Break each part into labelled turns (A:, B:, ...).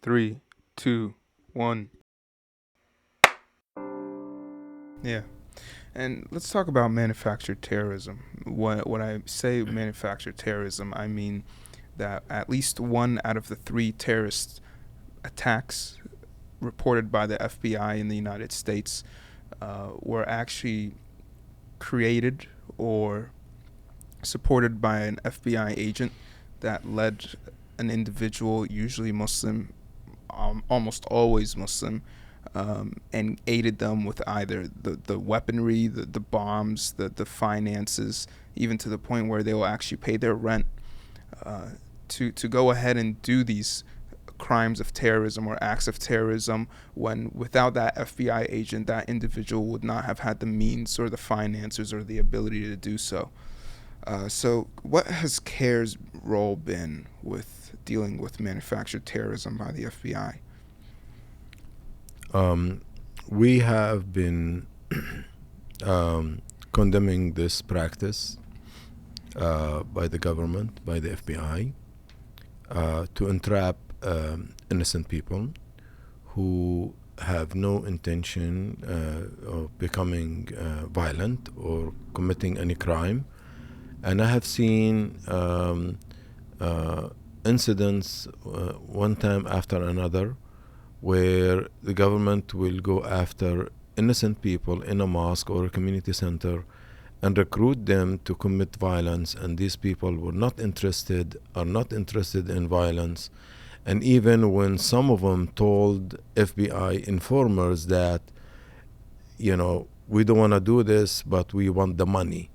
A: Three, two, one. Yeah. And let's talk about manufactured terrorism. When I say manufactured terrorism, I mean that at least one out of the three terrorist attacks reported by the FBI in the United States were actually created or supported by an FBI agent that led an individual, usually Muslim, almost always Muslim, and aided them with either the weaponry, the bombs, the finances, even to the point where they will actually pay their rent to go ahead and do these crimes of terrorism or acts of terrorism, when without that FBI agent, that individual would not have had the means or the finances or the ability to do so. So what has CAIR's role been with dealing with manufactured terrorism by the FBI?
B: We have been condemning this practice by the government, by the FBI, to entrap innocent people who have no intention of becoming violent or committing any crime. And I have seen incidents one time after another where the government will go after innocent people in a mosque or a community center and recruit them to commit violence, and these people are not interested in violence. And even when some of them told FBI informers that, we don't want to do this, but we want the money.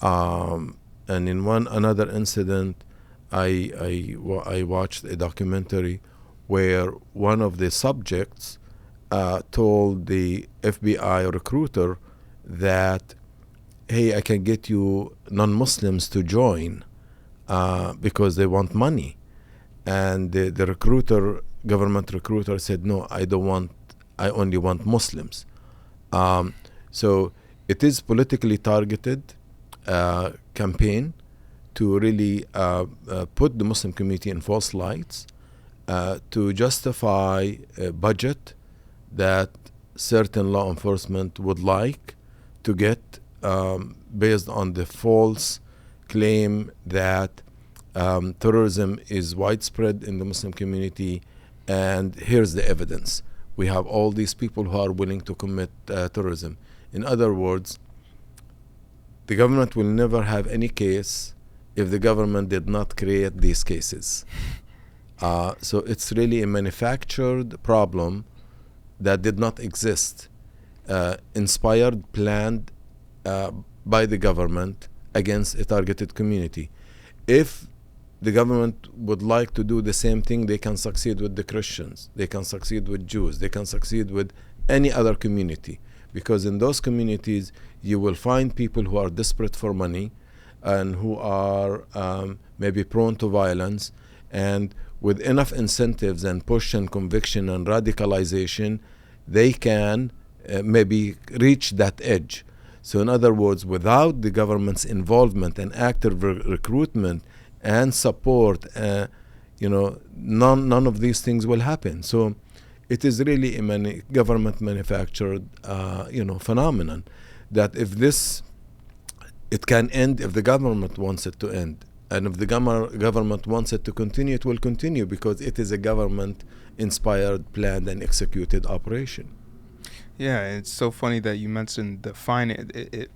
B: And in another incident, I watched a documentary where one of the subjects told the FBI recruiter that, hey, I can get you non-Muslims to join because they want money. And the government recruiter said, no, I only want Muslims. So it is politically targeted campaign to really put the Muslim community in false lights, to justify a budget that certain law enforcement would like to get based on the false claim that terrorism is widespread in the Muslim community, and here's the evidence. We have all these people who are willing to commit terrorism. In other words, the government will never have any case if the government did not create these cases. So it's really a manufactured problem that did not exist, inspired, planned by the government against a targeted community. If the government would like to do the same thing, they can succeed with the Christians, they can succeed with Jews, they can succeed with any other community, because in those communities you will find people who are desperate for money and who are maybe prone to violence, and with enough incentives and push and conviction and radicalization, they can maybe reach that edge. So in other words, without the government's involvement and active recruitment and support, none of these things will happen. So it is really a government manufactured phenomenon that it can end if the government wants it to end. And if the government wants it to continue, it will continue, because it is a government-inspired, planned, and executed operation.
A: Yeah, it's so funny that you mentioned the it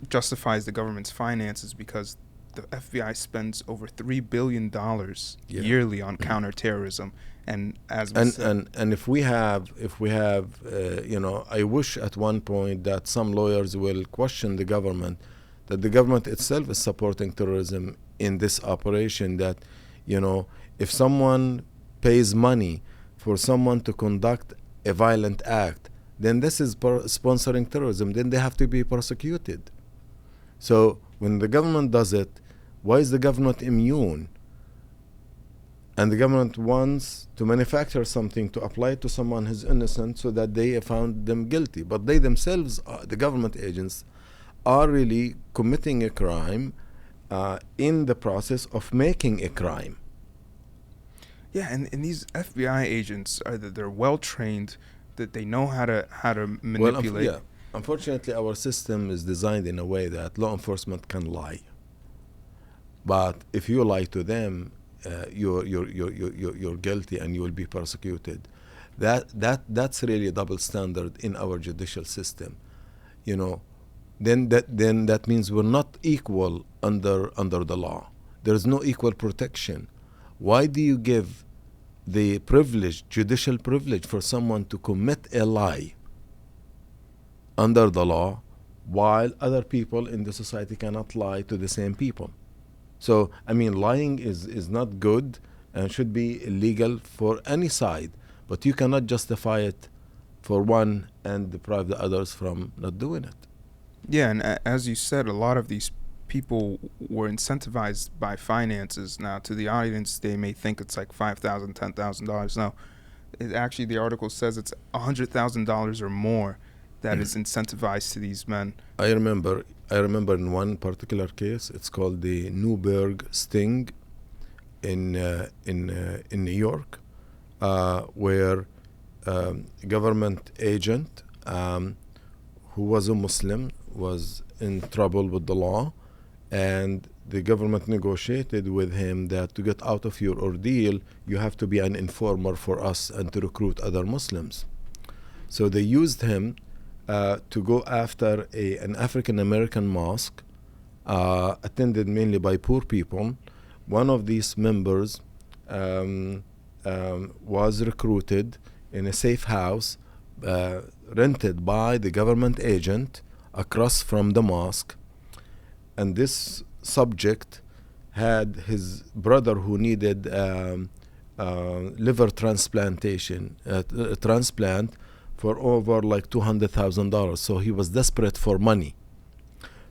A: justifies the government's finances, because the FBI spends over $3 billion yearly on counterterrorism. And as we said,
B: and if we have, I wish at one point that some lawyers will question the government, that the government itself is supporting terrorism in this operation, that, if someone pays money for someone to conduct a violent act, then this is sponsoring terrorism, then they have to be prosecuted. So when the government does it, why is the government immune? And the government wants to manufacture something to apply it to someone who's innocent so that they found them guilty. But they themselves, the government agents, are really committing a crime in the process of making a crime.
A: Yeah, and these FBI agents are that they're well trained, that they know how to manipulate.
B: Yeah. Unfortunately, our system is designed in a way that law enforcement can lie. But if you lie to them, you're guilty and you will be persecuted. That's really a double standard in our judicial system. You know, then that means we're not equal under the law. There's no equal protection. Why do you give the privilege, judicial privilege, for someone to commit a lie under the law, while other people in the society cannot lie to the same people? So, I mean, lying is not good and should be illegal for any side, but you cannot justify it for one and deprive the others from not doing it.
A: Yeah, and as you said, a lot of these people were incentivized by finances. Now, to the audience, they may think it's like $5,000, $10,000. No, actually, the article says it's $100,000 or more that is incentivized to these men.
B: I remember in one particular case, it's called the Newburgh sting in New York, where government agent who was a Muslim was in trouble with the law, and the government negotiated with him that to get out of your ordeal, you have to be an informer for us and to recruit other Muslims. So they used him to go after an African-American mosque attended mainly by poor people. One of these members was recruited in a safe house rented by the government agent across from the mosque. And this subject had his brother who needed liver transplantation, transplant for over like $200,000. So he was desperate for money.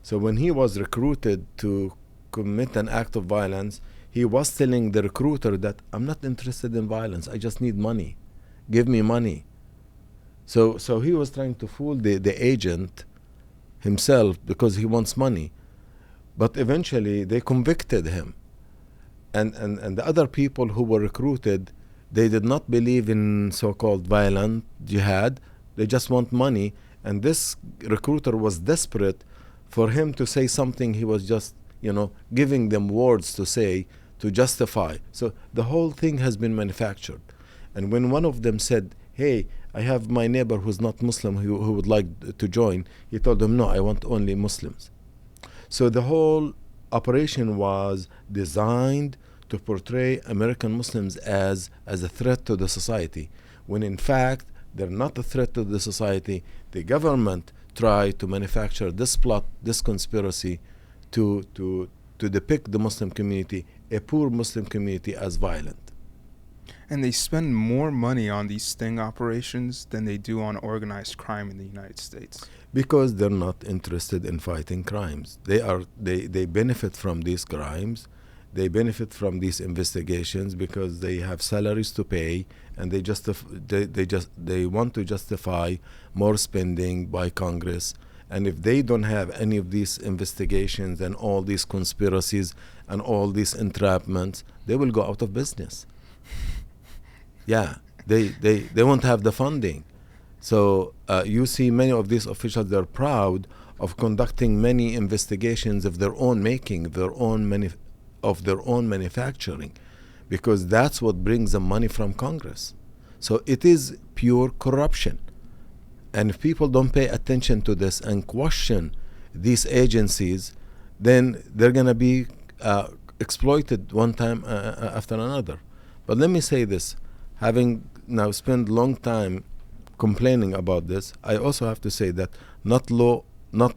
B: So when he was recruited to commit an act of violence, he was telling the recruiter that I'm not interested in violence. I just need money. Give me money. So he was trying to fool the agent himself because he wants money. But eventually they convicted him. And the other people who were recruited, they did not believe in so-called violent jihad. They just want money. And this recruiter was desperate for him to say something. He was just, giving them words to say to justify. So the whole thing has been manufactured. And when one of them said, hey, I have my neighbor who's not Muslim who would like to join, he told them, no, I want only Muslims. So the whole operation was designed to portray American Muslims as a threat to the society, when in fact they're not a threat to the society. The government tried to manufacture this plot, this conspiracy to depict the Muslim community, a poor Muslim community, as violent.
A: And they spend more money on these sting operations than they do on organized crime in the United States.
B: Because they're not interested in fighting crimes. They benefit from these crimes. They benefit from these investigations because they have salaries to pay, and they want to justify more spending by Congress. And if they don't have any of these investigations and all these conspiracies and all these entrapments, they will go out of business. Yeah, they won't have the funding. So you see many of these officials, they're proud of conducting many investigations of their own making, of their own manufacturing, because that's what brings them money from Congress. So it is pure corruption. And if people don't pay attention to this and question these agencies, then they're going to be exploited one time after another. But let me say this. Having now spent a long time complaining about this, I also have to say that not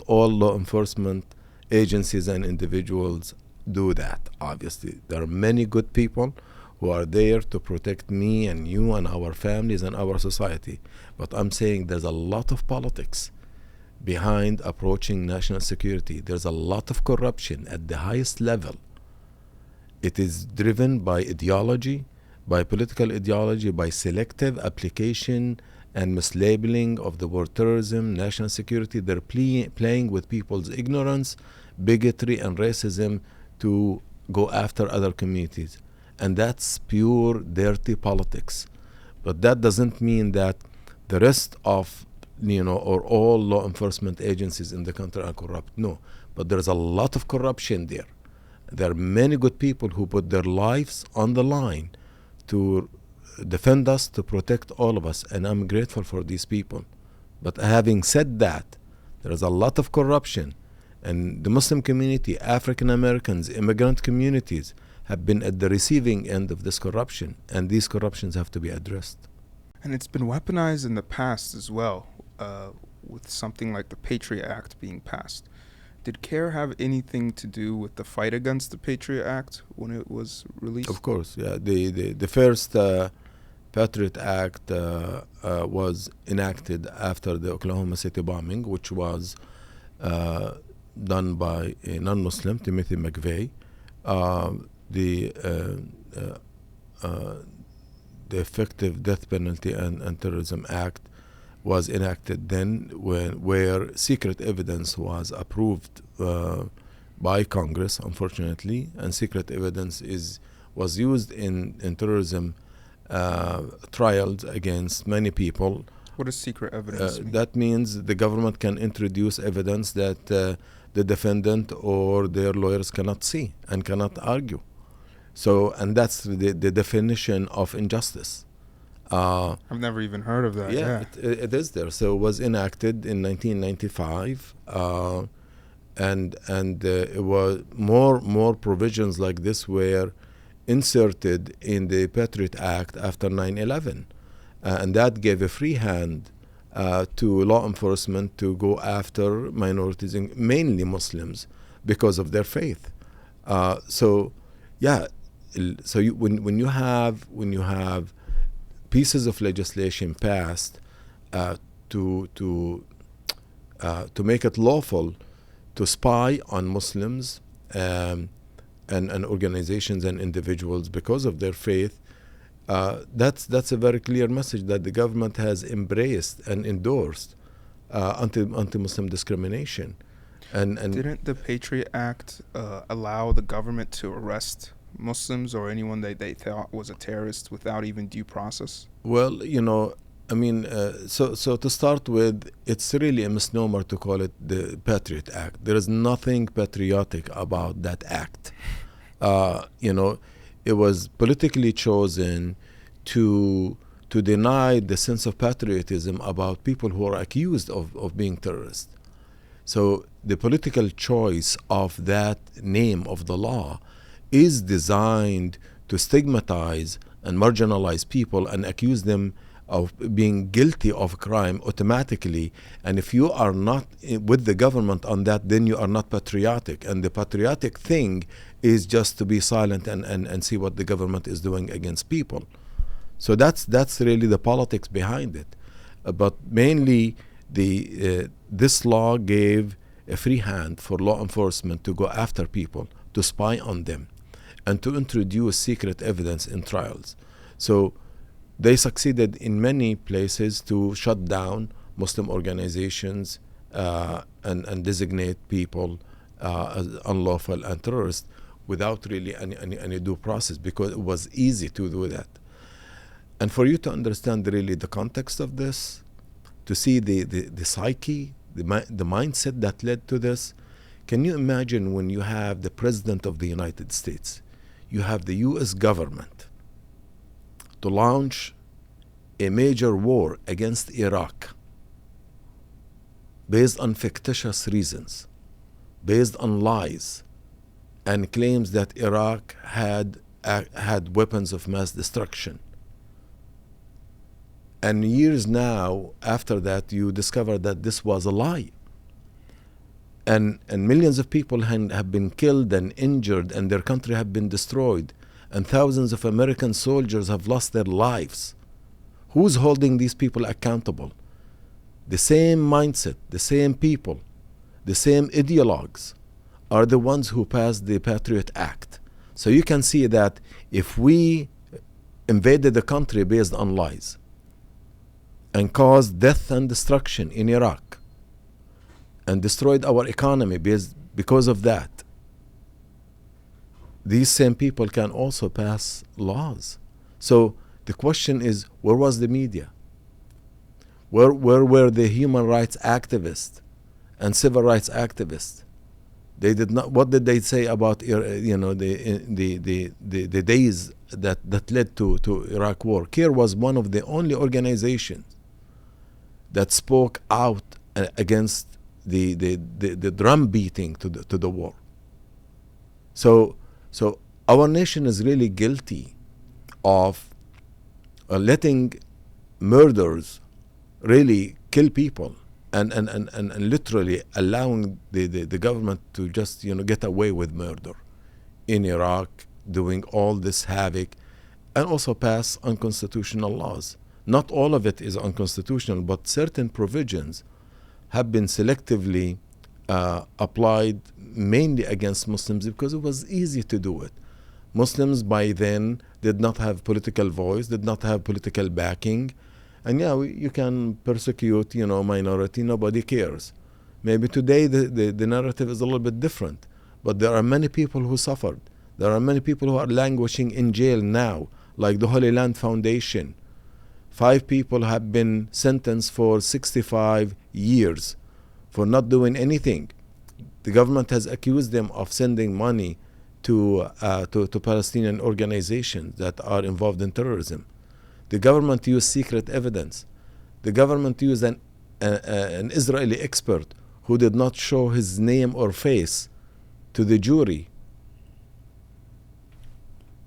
B: all law enforcement agencies and individuals do that. Obviously, there are many good people who are there to protect me and you and our families and our society. But I'm saying there's a lot of politics behind approaching national security. There's a lot of corruption at the highest level. It is driven by ideology, by political ideology, by selective application and mislabeling of the word terrorism, national security. They're playing with people's ignorance, bigotry, and racism to go after other communities. And that's pure dirty politics. But that doesn't mean that the rest of, or all law enforcement agencies in the country are corrupt. No, but there's a lot of corruption there. There are many good people who put their lives on the line to defend us, to protect all of us, and I'm grateful for these people. But having said that, there is a lot of corruption, and the Muslim community, African Americans, immigrant communities have been at the receiving end of this corruption, and these corruptions have to be addressed.
A: And it's been weaponized in the past as well, with something like the Patriot Act being passed. Did CAIR have anything to do with the fight against the Patriot Act when it was released?
B: Of course, yeah. The first Patriot Act was enacted after the Oklahoma City bombing, which was done by a non-Muslim, Timothy McVeigh. The Effective Death Penalty and Terrorism Act was enacted then, where secret evidence was approved by Congress, unfortunately, and secret evidence was used in terrorism trials against many people.
A: What does secret evidence mean?
B: That means the government can introduce evidence that the defendant or their lawyers cannot see and cannot argue. So, and that's the definition of injustice.
A: I've never even heard of that.
B: Yeah, it is there. So it was enacted in 1995, and it was more provisions like this were inserted in the Patriot Act after 9/11, and that gave a free hand to law enforcement to go after minorities, mainly Muslims, because of their faith. So when you have pieces of legislation passed to make it lawful to spy on Muslims and organizations and individuals because of their faith, that's a very clear message that the government has embraced and endorsed anti-Muslim discrimination. And
A: didn't the Patriot Act allow the government to arrest Muslims or anyone they thought was a terrorist without even due process?
B: Well, so to start with, it's really a misnomer to call it the Patriot Act. There is nothing patriotic about that act. It was politically chosen to deny the sense of patriotism about people who are accused of being terrorists. So the political choice of that name of the law is designed to stigmatize and marginalize people and accuse them of being guilty of crime automatically. And if you are not with the government on that, then you are not patriotic. And the patriotic thing is just to be silent and see what the government is doing against people. So that's really the politics behind it. But mainly this law gave a free hand for law enforcement to go after people, to spy on them, and to introduce secret evidence in trials. So they succeeded in many places to shut down Muslim organizations and designate people as unlawful and terrorist without really any due process, because it was easy to do that. And for you to understand really the context of this, to see the psyche, the mindset that led to this, can you imagine when you have the President of the United States, you have the U.S. government to launch a major war against Iraq based on fictitious reasons, based on lies, and claims that Iraq had weapons of mass destruction. And years now after that, you discover that this was a lie. And millions of people have been killed and injured, and their country have been destroyed, and thousands of American soldiers have lost their lives. Who's holding these people accountable? The same mindset, the same people, the same ideologues are the ones who passed the Patriot Act. So you can see that if we invaded the country based on lies and caused death and destruction in Iraq and destroyed our economy because of that, these same people can also pass laws. So the question is, where was the media? Where were the human rights activists and civil rights activists? They did not. What did they say about the days that led to Iraq war? CAIR was one of the only organizations that spoke out against the drum beating to the war. So our nation is really guilty of letting murderers really kill people and literally allowing the government to just get away with murder in Iraq, doing all this havoc, and also pass unconstitutional laws. Not all of it is unconstitutional, but certain provisions have been selectively applied mainly against Muslims because it was easy to do it. Muslims by then did not have political voice, did not have political backing. And you can persecute, minority, nobody cares. Maybe today the narrative is a little bit different, but there are many people who suffered. There are many people who are languishing in jail now, like the Holy Land Foundation. 5 people have been sentenced for 65 years for not doing anything. The government has accused them of sending money to Palestinian organizations that are involved in terrorism. The government used secret evidence. The government used an Israeli expert who did not show his name or face to the jury.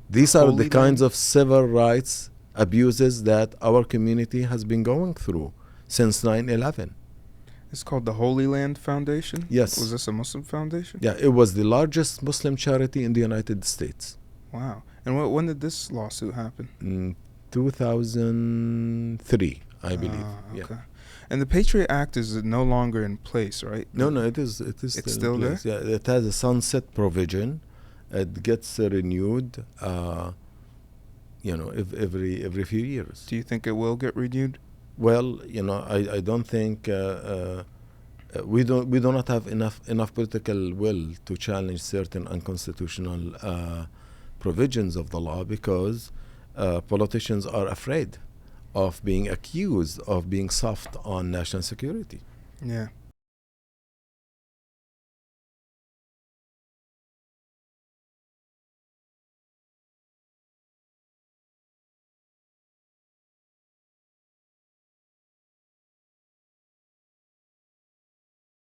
B: These are the kinds of civil rights abuses that our community has been going through since 9/11.
A: It's called the Holy Land Foundation?
B: Yes.
A: Was this a Muslim foundation?
B: Yeah, it was the largest Muslim charity in the United States.
A: Wow. And when did this lawsuit happen?
B: In 2003, I believe.
A: Okay.
B: Yeah.
A: And the Patriot Act is no longer in place, right?
B: No, it is.
A: It's
B: still
A: there?
B: Yeah, it has a sunset provision. It gets renewed, every few years.
A: Do you think it will get renewed?
B: Well, I don't think we do not have enough political will to challenge certain unconstitutional provisions of the law because politicians are afraid of being accused of being soft on national security.
A: Yeah.